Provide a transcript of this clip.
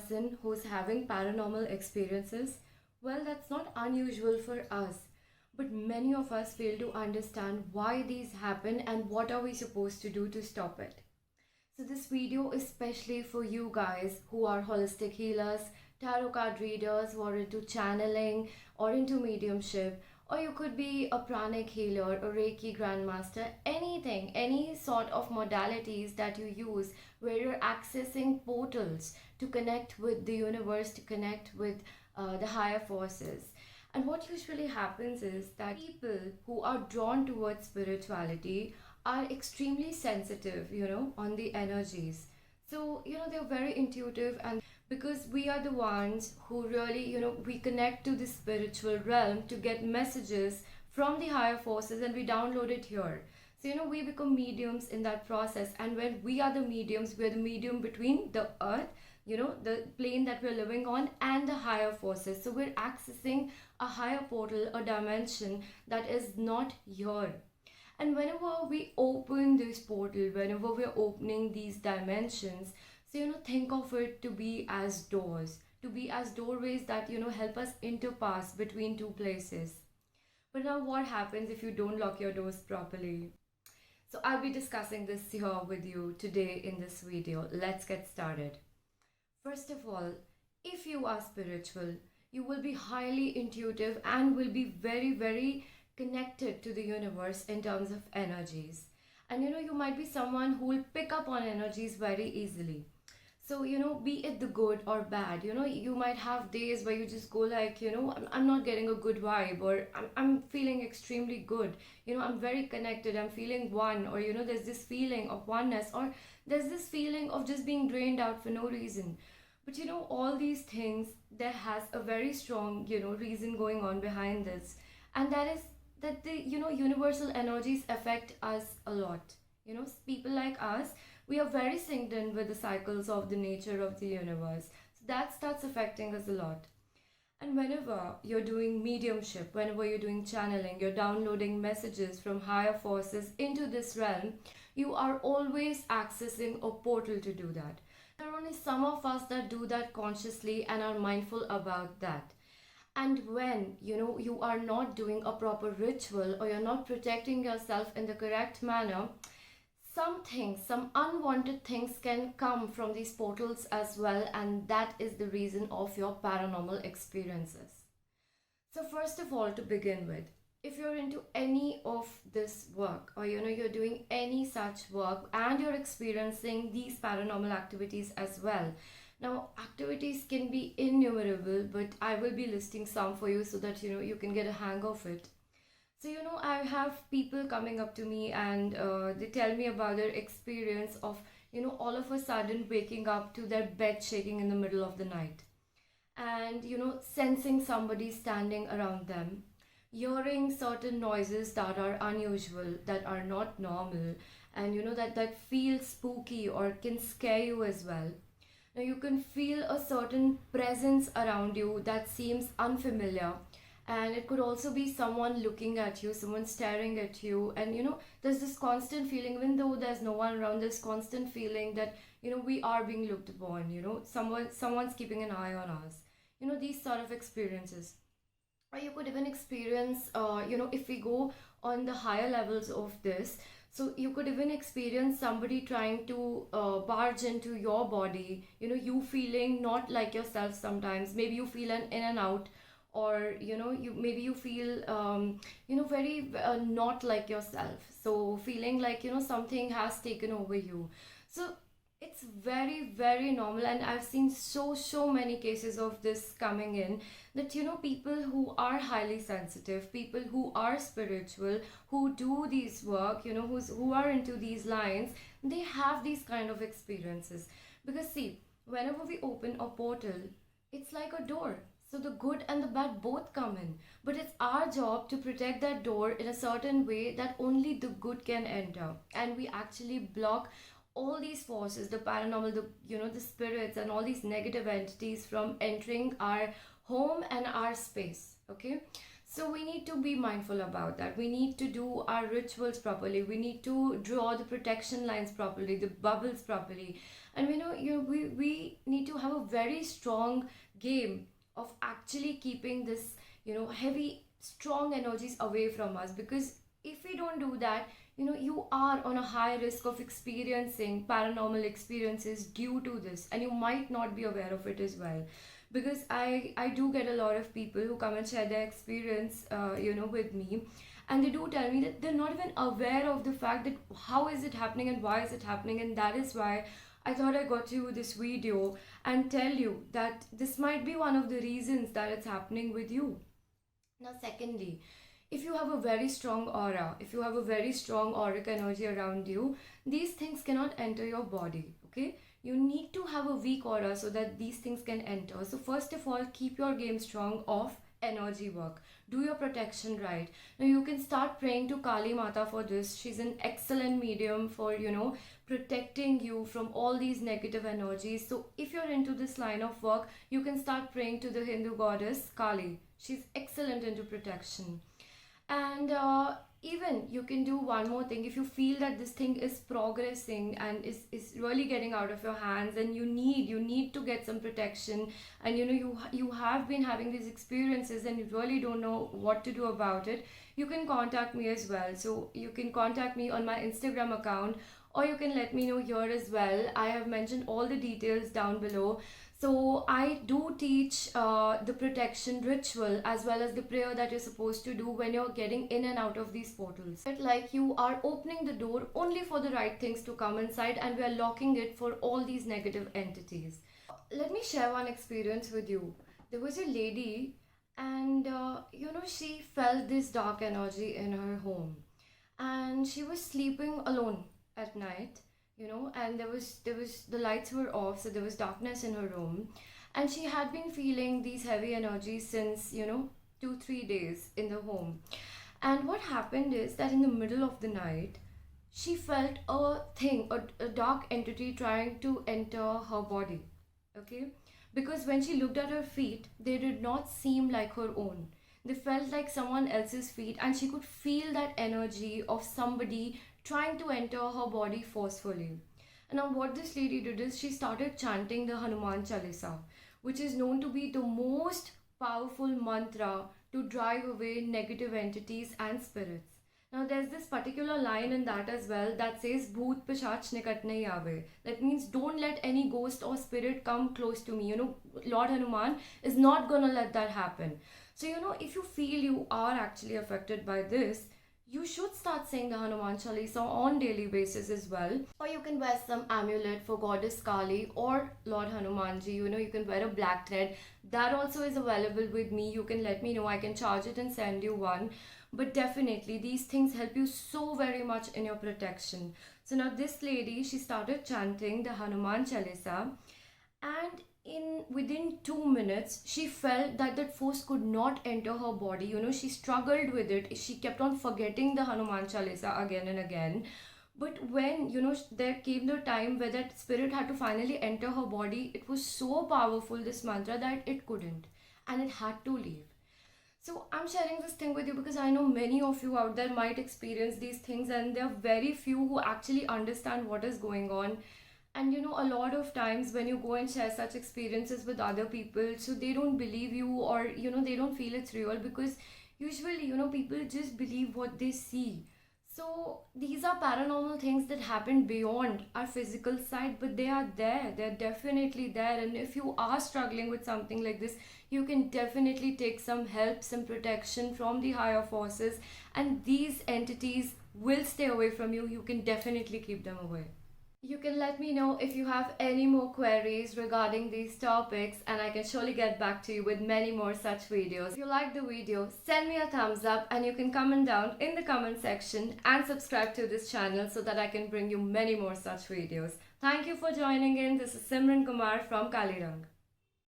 person who's having paranormal experiences, well, that's not unusual for us. But many of us fail to understand why these happen and what are we supposed to do to stop it. So this video is especially for you guys who are holistic healers, tarot card readers, who are into channeling or into mediumship, or you could be a pranic healer, a Reiki grandmaster, anything, any sort of modalities that you use where you're accessing portals to connect with the universe, to connect with the higher forces. And what usually happens is that people who are drawn towards spirituality are extremely sensitive, on the energies. So, they're very intuitive, and because we are the ones who really, we connect to the spiritual realm to get messages from the higher forces and we download it here. So, we become mediums in that process. And when we are the mediums, we're the medium between the earth, the plane that we're living on, and the higher forces. So, we're accessing a higher portal, a dimension that is not here. And whenever we open this portal, whenever we're opening these dimensions, so think of it to be as doors, to be as doorways that help us interpass between two places. But now what happens if you don't lock your doors properly? So I'll be discussing this here with you today in this video. Let's get started. First of all, if you are spiritual, you will be highly intuitive and will be very, very connected to the universe in terms of energies. And you might be someone who will pick up on energies very easily. So, be it the good or bad, you might have days where you just go like, I'm not getting a good vibe, or I'm feeling extremely good. I'm very connected, I'm feeling one, or, there's this feeling of oneness, or there's this feeling of just being drained out for no reason. But, all these things, there has a very strong, reason going on behind this. And that is that the, universal energies affect us a lot. People like us, we are very synced in with the cycles of the nature of the universe. So that starts affecting us a lot. And whenever you're doing mediumship, whenever you're doing channeling, you're downloading messages from higher forces into this realm, you are always accessing a portal to do that. There are only some of us that do that consciously and are mindful about that. And when you are not doing a proper ritual, or you're not protecting yourself in the correct manner, some things, some unwanted things can come from these portals as well, and that is the reason of your paranormal experiences. So first of all, to begin with, if you're into any of this work, or you're doing any such work and you're experiencing these paranormal activities as well. Now, activities can be innumerable, but I will be listing some for you so that you can get a hang of it. So, I have people coming up to me and they tell me about their experience of, all of a sudden waking up to their bed shaking in the middle of the night. And, sensing somebody standing around them. Hearing certain noises that are unusual, that are not normal. And, that feel spooky or can scare you as well. Now, you can feel a certain presence around you that seems unfamiliar. And it could also be someone looking at you, someone staring at you. And, there's this constant feeling, even though there's no one around, this constant feeling that, we are being looked upon, someone's keeping an eye on us. These sort of experiences. Or you could even experience, if we go on the higher levels of this, so you could even experience somebody trying to barge into your body, you feeling not like yourself sometimes. Maybe you feel an in and out, or you feel very not like yourself, so feeling like something has taken over you. So it's very, very normal, and I've seen so many cases of this coming in, that people who are highly sensitive, people who are spiritual, who do these work, who are into these lines, they have these kind of experiences. Because see, whenever we open a portal, it's like a door. So the good and the bad both come in. But it's our job to protect that door in a certain way that only the good can enter. And we actually block all these forces, the paranormal, the spirits and all these negative entities from entering our home and our space. Okay. So we need to be mindful about that. We need to do our rituals properly. We need to draw the protection lines properly, the bubbles properly. And we need to have a very strong game of actually keeping this, heavy, strong energies away from us. Because if we don't do that, you are on a high risk of experiencing paranormal experiences due to this, and you might not be aware of it as well. Because I do get a lot of people who come and share their experience, with me, and they do tell me that they're not even aware of the fact that how is it happening and why is it happening. And that is why I thought I got you this video and tell you that this might be one of the reasons that it's happening with you. Now, secondly, if you have a very strong aura, if you have a very strong auric energy around you, these things cannot enter your body, okay? You need to have a weak aura so that these things can enter. So first of all, keep your game strong of energy work. Do your protection right. Now you can start praying to Kali Mata for this. She's an excellent medium for, protecting you from all these negative energies. So if you're into this line of work, you can start praying to the Hindu goddess Kali. She's excellent into protection. And even you can do one more thing. If you feel that this thing is progressing and is really getting out of your hands, and you need to get some protection, and you have been having these experiences and you really don't know what to do about it, you can contact me as well. So you can contact me on my Instagram account, or you can let me know here as well. I have mentioned all the details down below. So I do teach the protection ritual as well as the prayer that you're supposed to do when you're getting in and out of these portals. But like, you are opening the door only for the right things to come inside, and we are locking it for all these negative entities. Let me share one experience with you. There was a lady, and she felt this dark energy in her home, and she was sleeping alone at night, and there was the lights were off, so there was darkness in her room, and she had been feeling these heavy energies since 2-3 days in the home. And what happened is that in the middle of the night, she felt a dark entity trying to enter her body, okay? Because when she looked at her feet, they did not seem like her own. They felt like someone else's feet, and she could feel that energy of somebody trying to enter her body forcefully. And now what this lady did is she started chanting the Hanuman Chalisa, which is known to be the most powerful mantra to drive away negative entities and spirits. Now there's this particular line in that as well that says Bhoot Pishach Nikat Nahi Aave. That means don't let any ghost or spirit come close to me. Lord Hanuman is not gonna let that happen. So if you feel you are actually affected by this, you should start saying the Hanuman Chalisa on daily basis as well. Or you can wear some amulet for Goddess Kali or Lord Hanumanji. You can wear a black thread. That also is available with me. You can let me know. I can charge it and send you one. But definitely these things help you so very much in your protection. So now this lady, she started chanting the Hanuman Chalisa, and within 2 minutes she felt that force could not enter her body. She struggled with it. She kept on forgetting the Hanuman Chalisa again and again. But when there came the time where that spirit had to finally enter her body, it was so powerful, this mantra, that it couldn't, and it had to leave. So I'm sharing this thing with you because I know many of you out there might experience these things, and there are very few who actually understand what is going on. And a lot of times when you go and share such experiences with other people, so they don't believe you, or they don't feel it's real, because usually people just believe what they see. So these are paranormal things that happen beyond our physical side, but they are there. They're definitely there. And if you are struggling with something like this, you can definitely take some help, some protection from the higher forces, and these entities will stay away from you. You can definitely keep them away. You can let me know if you have any more queries regarding these topics, and I can surely get back to you with many more such videos. If you like the video, send me a thumbs up, and you can comment down in the comment section and subscribe to this channel so that I can bring you many more such videos. Thank you for joining in. This is Simran Kumar from Kaliraang.